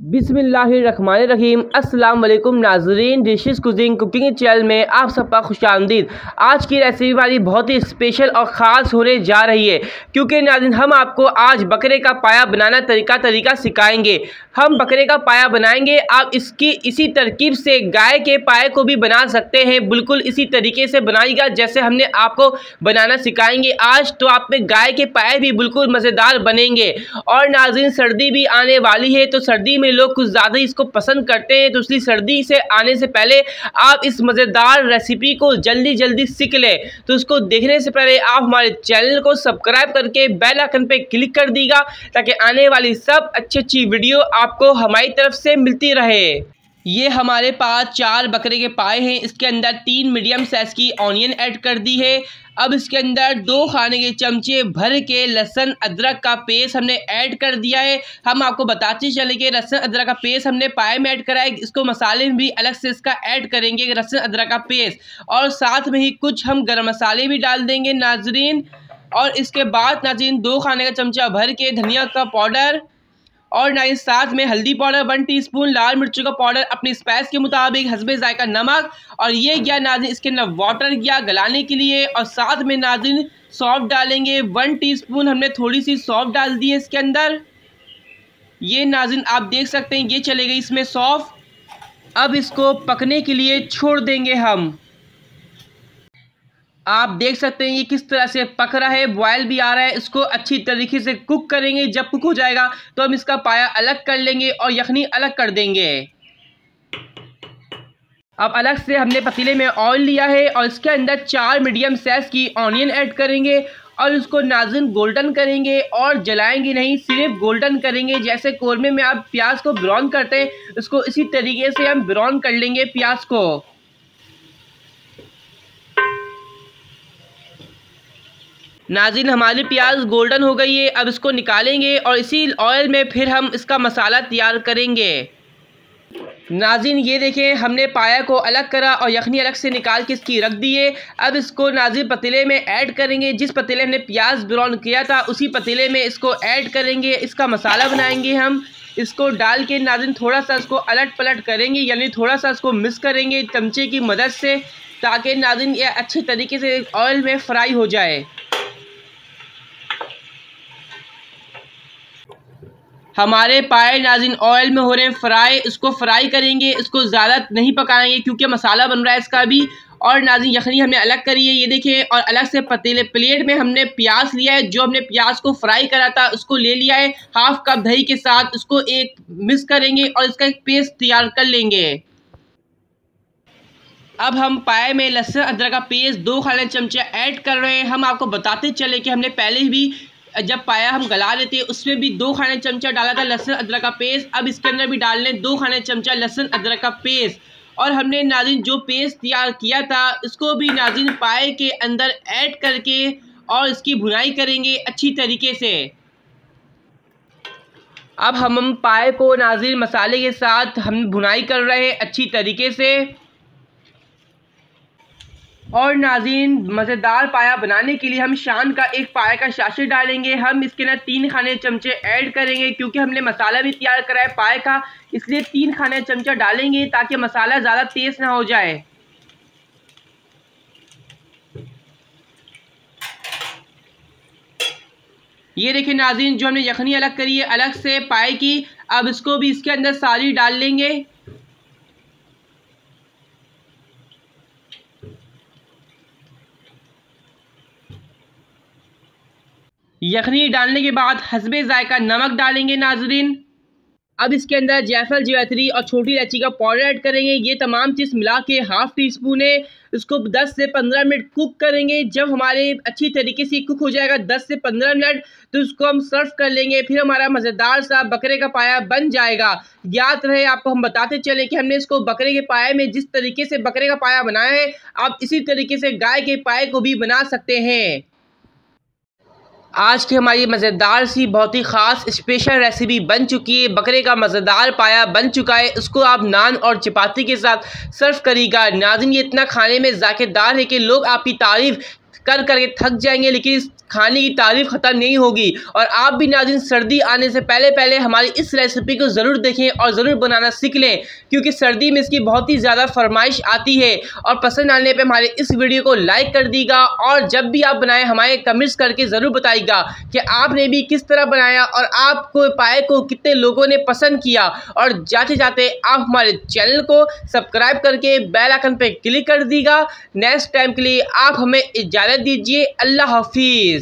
बिस्मिल्लाहिर्रहमानिर्रहीम। अस्सलाम वालेकुम नाज़रीन, डिशेस कुकिंग चैनल में आप सबका खुशामदीद। आज की रेसिपी हमारी बहुत ही स्पेशल और ख़ास होने जा रही है, क्योंकि नाज़रीन हम आपको आज बकरे का पाया बनाना तरीका सिखाएंगे। हम बकरे का पाया बनाएंगे, आप इसकी इसी तरकीब से गाय के पाए को भी बना सकते हैं। बिल्कुल इसी तरीके से बनाइएगा जैसे हमने आपको बनाना सिखाएंगे आज। तो आप में गाय के पाए भी बिल्कुल मज़ेदार बनेंगे। और नाज़रीन सर्दी भी आने वाली है, तो सर्दी में लोग कुछ ज़्यादा इसको पसंद करते हैं, तो इसलिए सर्दी से आने से पहले आप इस मज़ेदार रेसिपी को जल्दी सीख लें। तो इसको देखने से पहले आप हमारे चैनल को सब्सक्राइब करके बेल आइकन पे क्लिक कर दीजिएगा, ताकि आने वाली सब अच्छी वीडियो आपको हमारी तरफ से मिलती रहे। ये हमारे पास 4 बकरे के पाए हैं। इसके अंदर 3 मीडियम साइज़ की ऑनियन ऐड कर दी है। अब इसके अंदर 2 खाने के चमचे भर के लहसुन अदरक का पेस्ट हमने ऐड कर दिया है। हम आपको बताते चले कि लहसुन अदरक का पेस्ट हमने पाए में ऐड करा है, इसको मसाले में भी अलग से इसका ऐड करेंगे लहसुन अदरक का पेस्ट, और साथ में ही कुछ हम गरम मसाले भी डाल देंगे नाजरीन। और इसके बाद नाजरीन 2 खाने का चमचा भर के धनिया का पाउडर, और नाजरीन साथ में हल्दी पाउडर 1 टीस्पून, लाल मिर्चों का पाउडर अपनी स्पाइस के मुताबिक, हस्बे जायका नमक, और ये गया नाजरीन इसके अंदर वाटर गया गलाने के लिए। और साथ में नाजरीन सौंफ डालेंगे 1 टीस्पून, हमने थोड़ी सी सौंफ डाल दी है इसके अंदर। ये नाजरीन आप देख सकते हैं ये चले गई इसमें सौंफ। अब इसको पकने के लिए छोड़ देंगे हम। आप देख सकते हैं ये किस तरह से पक रहा है, बॉयल भी आ रहा है। इसको अच्छी तरीके से कुक करेंगे। जब कुक हो जाएगा तो हम इसका पाया अलग कर लेंगे और यखनी अलग कर देंगे। अब अलग से हमने पतीले में ऑयल लिया है और इसके अंदर 4 मीडियम साइज़ की ऑनियन ऐड करेंगे और इसको नाज़रीन गोल्डन करेंगे, और जलाएंगे नहीं, सिर्फ गोल्डन करेंगे। जैसे कोरमे में आप प्याज को ब्राउन करते हैं, इसको इसी तरीके से हम ब्राउन कर लेंगे प्याज को। नाज़रीन हमारी प्याज गोल्डन हो गई है। अब इसको निकालेंगे और इसी ऑयल में फिर हम इसका मसाला तैयार करेंगे। नाज़रीन ये देखें हमने पाया को अलग करा और यखनी अलग से निकाल के इसकी रख दी है। अब इसको नाज़रीन पतीले में ऐड करेंगे। जिस पतीले हमने प्याज ब्राउन किया था उसी पतीले में इसको ऐड करेंगे। इसका मसाला बनाएंगे हम। इसको डाल के नाज़रीन थोड़ा सा इसको अलट पलट करेंगे, यानी थोड़ा सा इसको मिक्स करेंगे चमचे की मदद से, ताकि नाज़रीन ये अच्छे तरीके से ऑयल में फ्राई हो जाए। हमारे पाए नाज़रीन ऑयल में हो रहे हैं फ्राई। इसको फ्राई करेंगे, इसको ज़्यादा नहीं पकाएंगे क्योंकि मसाला बन रहा है इसका भी। और नाज़रीन यखनी हमने अलग करी है ये देखिए, और अलग से पतीले प्लेट में हमने प्याज लिया है। जो हमने प्याज को फ्राई करा था उसको ले लिया है, हाफ कप दही के साथ उसको एक मिक्स करेंगे और इसका एक पेस्ट तैयार कर लेंगे। अब हम पाए में लहसुन अदरक का पेस्ट 2 खाने चमचे ऐड कर रहे हैं। हम आपको बताते चले कि हमने पहले भी जब पाया हम गला लेते हैं उसमें भी 2 खाने चमचा डाला था लहसुन अदरक का पेस्ट। अब इसके अंदर भी डाल लें 2 खाने चमचा लहसुन अदरक का पेस्ट। और हमने नाज़रीन जो पेस्ट तैयार किया था इसको भी नाज़रीन पाए के अंदर ऐड करके और इसकी भुनाई करेंगे अच्छी तरीके से। अब हम पाए को नाज़रीन मसाले के साथ हम भुनाई कर रहे हैं अच्छी तरीके से। और नाज़रीन मज़ेदार पाया बनाने के लिए हम शान का एक पाया का शाशे डालेंगे। हम इसके अंदर 3 खाने चमचे ऐड करेंगे, क्योंकि हमने मसाला भी तैयार करा है पाए का, इसलिए 3 खाने चमचा डालेंगे ताकि मसाला ज़्यादा तेज़ ना हो जाए। ये देखिए नाज़रीन जो हमने यखनी अलग करी है अलग से पाए की, अब इसको भी इसके अंदर सारी डाल लेंगे। यखनी डालने के बाद हस्बे जायका नमक डालेंगे नाजरीन। अब इसके अंदर जायफल, जावित्री और छोटी इलायची का पाउडर ऐड करेंगे। ये तमाम चीज़ मिला के हाफ टीस्पून है। इसको 10 से 15 मिनट कुक करेंगे। जब हमारे अच्छी तरीके से कुक हो जाएगा 10 से 15 मिनट, तो इसको हम सर्व कर लेंगे। फिर हमारा मज़ेदार सा बकरे का पाया बन जाएगा। याद रहे आपको हम बताते चले कि हमने इसको बकरे के पाए में जिस तरीके से बकरे का पाया बनाया है, आप इसी तरीके से गाय के पाए को भी बना सकते हैं। आज की हमारी मज़ेदार सी बहुत ही ख़ास स्पेशल रेसिपी बन चुकी है। बकरे का मज़ेदार पाया बन चुका है। इसको आप नान और चपाती के साथ सर्व करिएगा। नाज़रीन ये इतना खाने में ज़ायकेदार है कि लोग आपकी तारीफ़ कर करके थक जाएंगे, लेकिन इस खाने की तारीफ ख़त्म नहीं होगी। और आप भी नाज़रीन सर्दी आने से पहले पहले हमारी इस रेसिपी को ज़रूर देखें और ज़रूर बनाना सीख लें, क्योंकि सर्दी में इसकी बहुत ही ज़्यादा फरमाइश आती है। और पसंद आने पे हमारे इस वीडियो को लाइक कर दीजिएगा, और जब भी आप बनाएं हमारे कमेंट्स करके ज़रूर बताइएगा कि आपने भी किस तरह बनाया और आपको पाए को कितने लोगों ने पसंद किया। और जाते जाते आप हमारे चैनल को सब्सक्राइब करके बेल आइकन पे क्लिक कर दीजिएगा। नेक्स्ट टाइम के लिए आप हमें इजाज़त दीजिए। अल्लाह हाफिज़।